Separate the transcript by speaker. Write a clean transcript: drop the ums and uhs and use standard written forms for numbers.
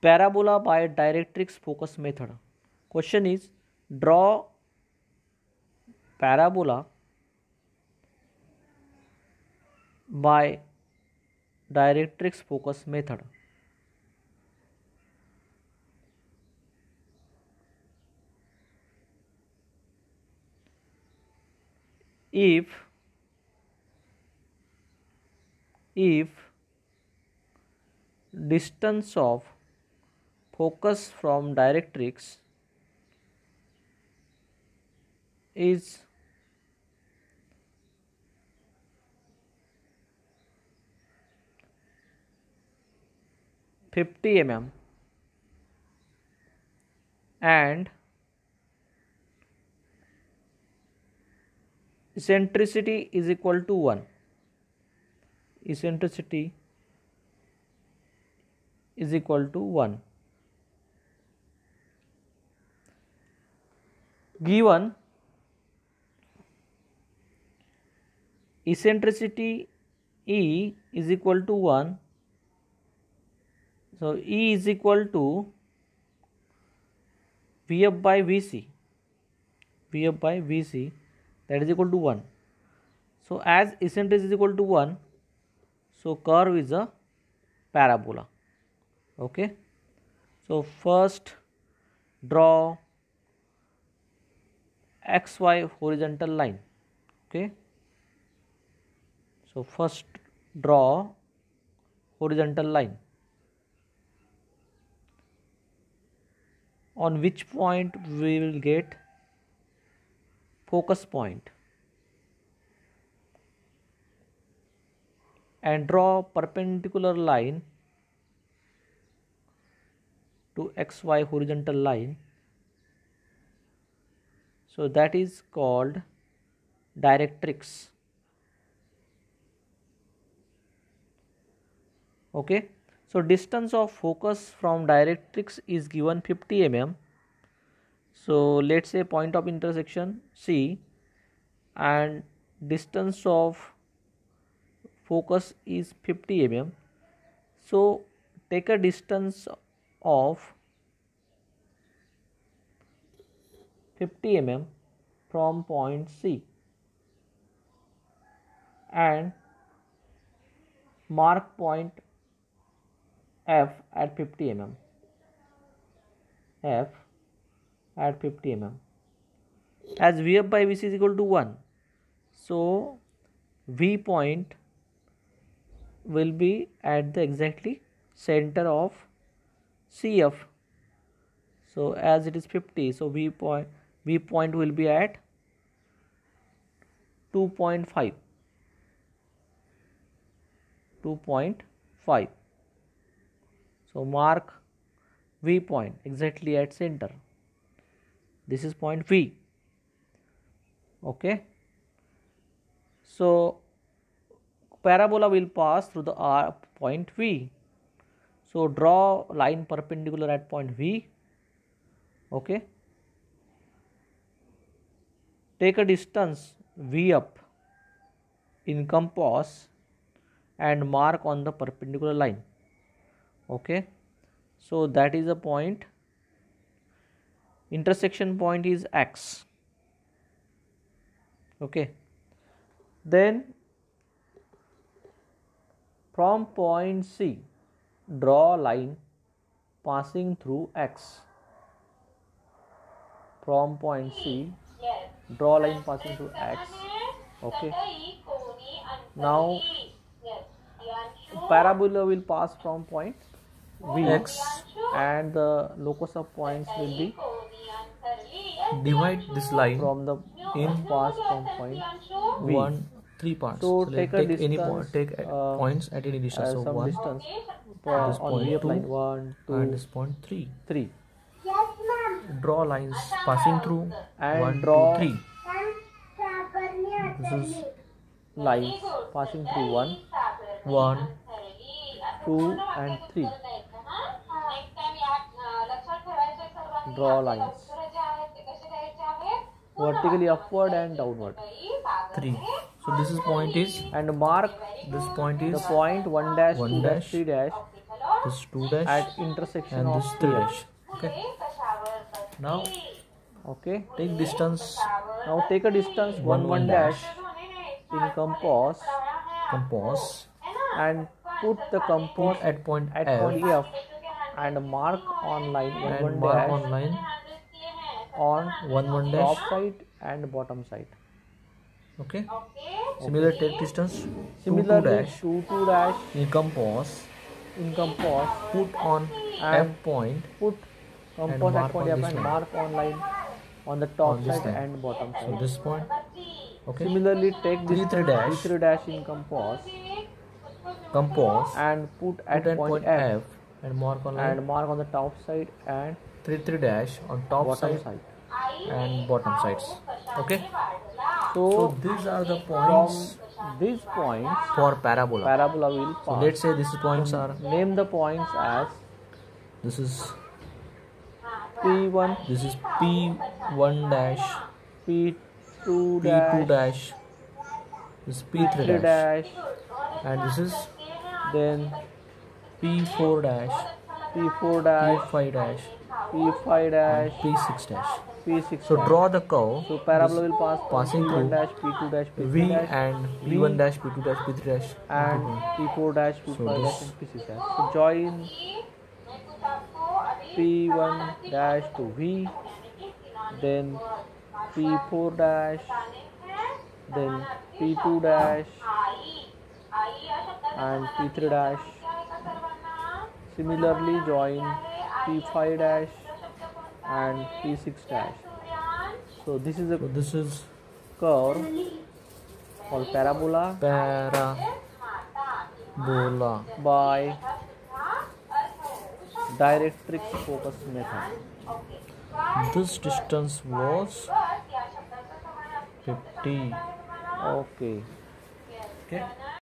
Speaker 1: parabola by directrix focus method. Question is, draw parabola by directrix focus method. If distance of focus from directrix is 50 mm and eccentricity is equal to 1. Eccentricity is equal to 1. Given eccentricity E is equal to 1, so E is equal to Vf by Vc. Vf by Vc, that is equal to 1. So as eccentricity is equal to 1, so curve is a parabola. Okay. So first draw xy horizontal line. Okay. So first draw horizontal line. On which point we will get focus point, and draw perpendicular line to xy horizontal line. So that is called directrix. Okay. So distance of focus from directrix is given 50 mm. So let's say point of intersection C and distance of focus is 50 mm. So take a distance of 50 mm from point C and mark point F at 50 mm. F at 50 mm. As Vf by Vc is equal to 1, so V point will be at the exactly center of CF. So as it is 50, so V point will be at 2.5. 2.5. So mark V point exactly at center. This is point V. Okay. So parabola will pass through the point V. So draw line perpendicular at point V. Okay. Take a distance V up in compass and mark on the perpendicular line. Okay. So that is a point. Intersection point is X. Okay. Then from point C, draw line passing through X. From point C, draw line passing through X. Okay. Now parabola will pass from point V
Speaker 2: X
Speaker 1: and the locus of points will be
Speaker 2: divide this line
Speaker 1: from the
Speaker 2: in
Speaker 1: pass from point V.
Speaker 2: 3 parts.
Speaker 1: So
Speaker 2: let's
Speaker 1: take a
Speaker 2: take any
Speaker 1: distance,
Speaker 2: take points at any distance. So
Speaker 1: some
Speaker 2: 1,
Speaker 1: distance
Speaker 2: this
Speaker 1: on
Speaker 2: point
Speaker 1: Vf
Speaker 2: 2,
Speaker 1: line 1, 2,
Speaker 2: and this point 3.
Speaker 1: 3.
Speaker 2: Draw lines passing through
Speaker 1: And
Speaker 2: 1,
Speaker 1: draw
Speaker 2: 2, 3. This is
Speaker 1: lines passing through 1,
Speaker 2: 1,
Speaker 1: 2 and 3. Draw lines vertically upward and downward.
Speaker 2: 3. So this is point is,
Speaker 1: And mark
Speaker 2: this point is
Speaker 1: the point 1 dash, 2 dash, 3 dash
Speaker 2: this 2 dash,
Speaker 1: at intersection
Speaker 2: and
Speaker 1: of
Speaker 2: this 3
Speaker 1: here.
Speaker 2: dash. Okay. Now
Speaker 1: Okay.
Speaker 2: take distance
Speaker 1: Now take a distance 1 1 dash in compass and put the compass
Speaker 2: at point
Speaker 1: at
Speaker 2: F
Speaker 1: point F and mark on line 1
Speaker 2: and
Speaker 1: 1
Speaker 2: mark
Speaker 1: dash
Speaker 2: on line
Speaker 1: on
Speaker 2: 1 1
Speaker 1: top
Speaker 2: dash.
Speaker 1: side and bottom side.
Speaker 2: Okay. Similar take distance 2 2
Speaker 1: Similarly,
Speaker 2: dash
Speaker 1: 2 2 dash
Speaker 2: in compass,
Speaker 1: in compass
Speaker 2: put on
Speaker 1: and
Speaker 2: F point
Speaker 1: put compass at
Speaker 2: mark
Speaker 1: point
Speaker 2: on
Speaker 1: F
Speaker 2: this
Speaker 1: and
Speaker 2: line.
Speaker 1: mark on line on the top
Speaker 2: On this
Speaker 1: side
Speaker 2: line.
Speaker 1: and bottom
Speaker 2: So
Speaker 1: side.
Speaker 2: this point. Okay.
Speaker 1: Similarly, take this
Speaker 2: 3 3 dash
Speaker 1: 3 dash in compass and put at point F
Speaker 2: and mark on line
Speaker 1: and mark on the top side and
Speaker 2: 3 3 dash on top
Speaker 1: bottom
Speaker 2: side
Speaker 1: side.
Speaker 2: and bottom sides. Okay.
Speaker 1: So
Speaker 2: So these are the
Speaker 1: from
Speaker 2: points
Speaker 1: these points,
Speaker 2: for parabola.
Speaker 1: parabola will
Speaker 2: So
Speaker 1: pass.
Speaker 2: let's say these points are,
Speaker 1: Name the points as
Speaker 2: this is
Speaker 1: P1,
Speaker 2: this is P1 dash,
Speaker 1: P2
Speaker 2: P2
Speaker 1: dash,
Speaker 2: dash, this is P3
Speaker 1: P3
Speaker 2: dash,
Speaker 1: dash,
Speaker 2: and this is
Speaker 1: then
Speaker 2: P4 dash,
Speaker 1: P4 dash,
Speaker 2: P5 dash,
Speaker 1: P5
Speaker 2: and
Speaker 1: dash,
Speaker 2: P6 dash.
Speaker 1: P6
Speaker 2: So
Speaker 1: dash.
Speaker 2: draw the curve.
Speaker 1: So parabola
Speaker 2: This
Speaker 1: will pass
Speaker 2: passing
Speaker 1: P1
Speaker 2: through
Speaker 1: dash, P2 dash, P3
Speaker 2: V
Speaker 1: dash,
Speaker 2: and
Speaker 1: V
Speaker 2: P1 dash, P2 dash, P3 dash,
Speaker 1: and P4 dash, P5
Speaker 2: So
Speaker 1: dash,
Speaker 2: this-
Speaker 1: and P6 dash. So join P1 dash to V, then P4 dash, then P2 dash and P3 dash. Similarly, join P5 dash and P6 dash. So this is a
Speaker 2: So this is
Speaker 1: curve called parabola
Speaker 2: parabola.
Speaker 1: by directrix focus method.
Speaker 2: This distance was 50.
Speaker 1: Okay.
Speaker 2: Okay.